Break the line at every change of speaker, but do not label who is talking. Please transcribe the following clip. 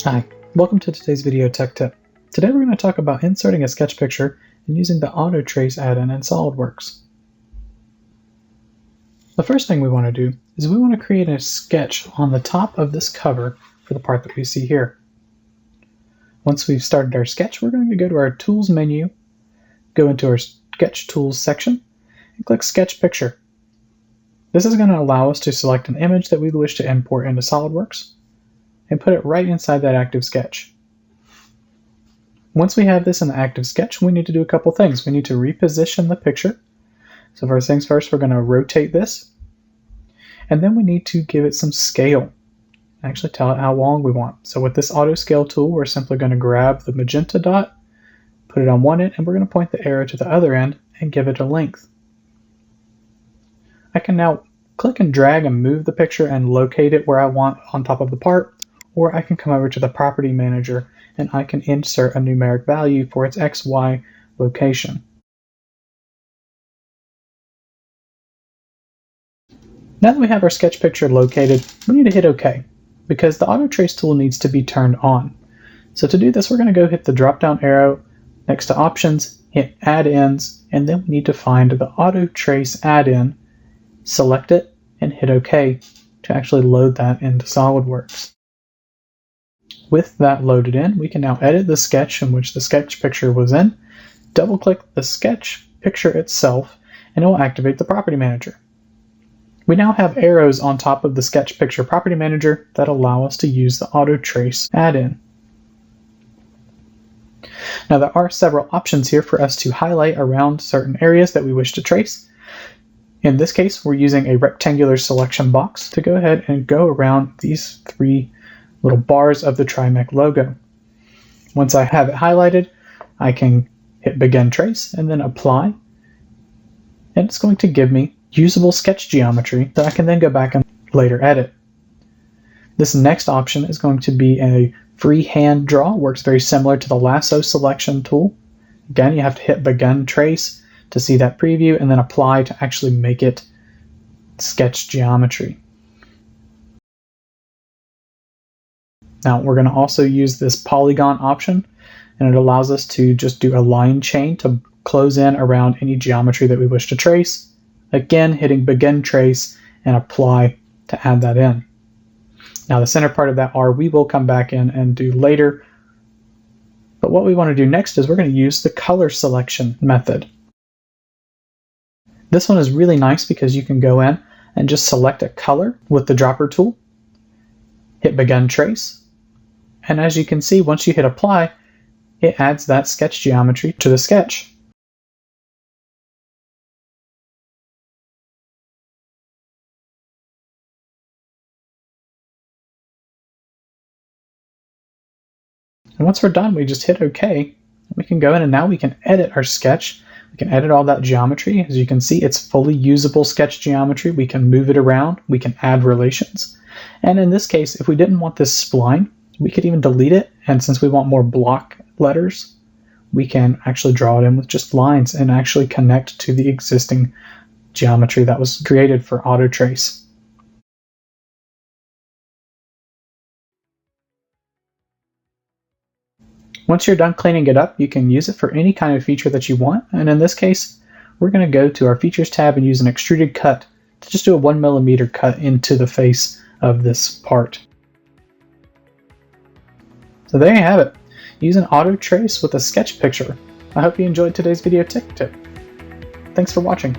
Hi, welcome to today's video tech tip. Today we're going to talk about inserting a sketch picture and using the Autotrace add-in in SOLIDWORKS. The first thing we want to do is we want to create a sketch on the top of this cover for the part that we see here. Once we've started our sketch, we're going to go to our Tools menu, go into our Sketch Tools section, and click Sketch Picture. This is going to allow us to select an image that we wish to import into SOLIDWORKS and put it right inside that active sketch. Once we have this in the active sketch, we need to do a couple things. We need to reposition the picture. So first things first, we're going to rotate this. And then we need to give it some scale. Actually tell it how long we want. So with this auto scale tool, we're simply going to grab the magenta dot, put it on one end, and we're going to point the arrow to the other end and give it a length. I can now click and drag and move the picture and locate it where I want on top of the part, or I can come over to the property manager and I can insert a numeric value for its XY location. Now that we have our sketch picture located, we need to hit OK because the Autotrace tool needs to be turned on. So to do this, we're going to go hit the drop down arrow next to Options, hit Add-ins, and then we need to find the Autotrace add-in, select it, and hit OK to actually load that into SOLIDWORKS. With that loaded in, we can now edit the sketch in which the sketch picture was in, double-click the sketch picture itself, and it will activate the property manager. We now have arrows on top of the sketch picture property manager that allow us to use the Autotrace add-in. Now there are several options here for us to highlight around certain areas that we wish to trace. In this case, we're using a rectangular selection box to go ahead and go around these three little bars of the Trimech logo. Once I have it highlighted, I can hit Begin Trace and then Apply. And it's going to give me usable sketch geometry that I can then go back and later edit. This next option is going to be a freehand draw. Works very similar to the lasso selection tool. Again, you have to hit Begin Trace to see that preview and then Apply to actually make it sketch geometry. Now we're going to also use this polygon option, and it allows us to just do a line chain to close in around any geometry that we wish to trace. Again, hitting Begin Trace and Apply to add that in. Now the center part of that R we will come back in and do later, but what we want to do next is we're going to use the color selection method. This one is really nice because you can go in and just select a color with the dropper tool, hit Begin Trace, and as you can see, once you hit Apply, it adds that sketch geometry to the sketch. And once we're done, we just hit OK. We can go in and now we can edit our sketch. We can edit all that geometry. As you can see, it's fully usable sketch geometry. We can move it around. We can add relations. And in this case, if we didn't want this spline, we could even delete it. And since we want more block letters, we can actually draw it in with just lines and actually connect to the existing geometry that was created for Autotrace. Once you're done cleaning it up, you can use it for any kind of feature that you want. And in this case, we're going to go to our Features tab and use an extruded cut to just do a 1 millimeter cut into the face of this part. So there you have it. Use an Autotrace with a sketch picture. I hope you enjoyed today's video tech tip. Thanks for watching.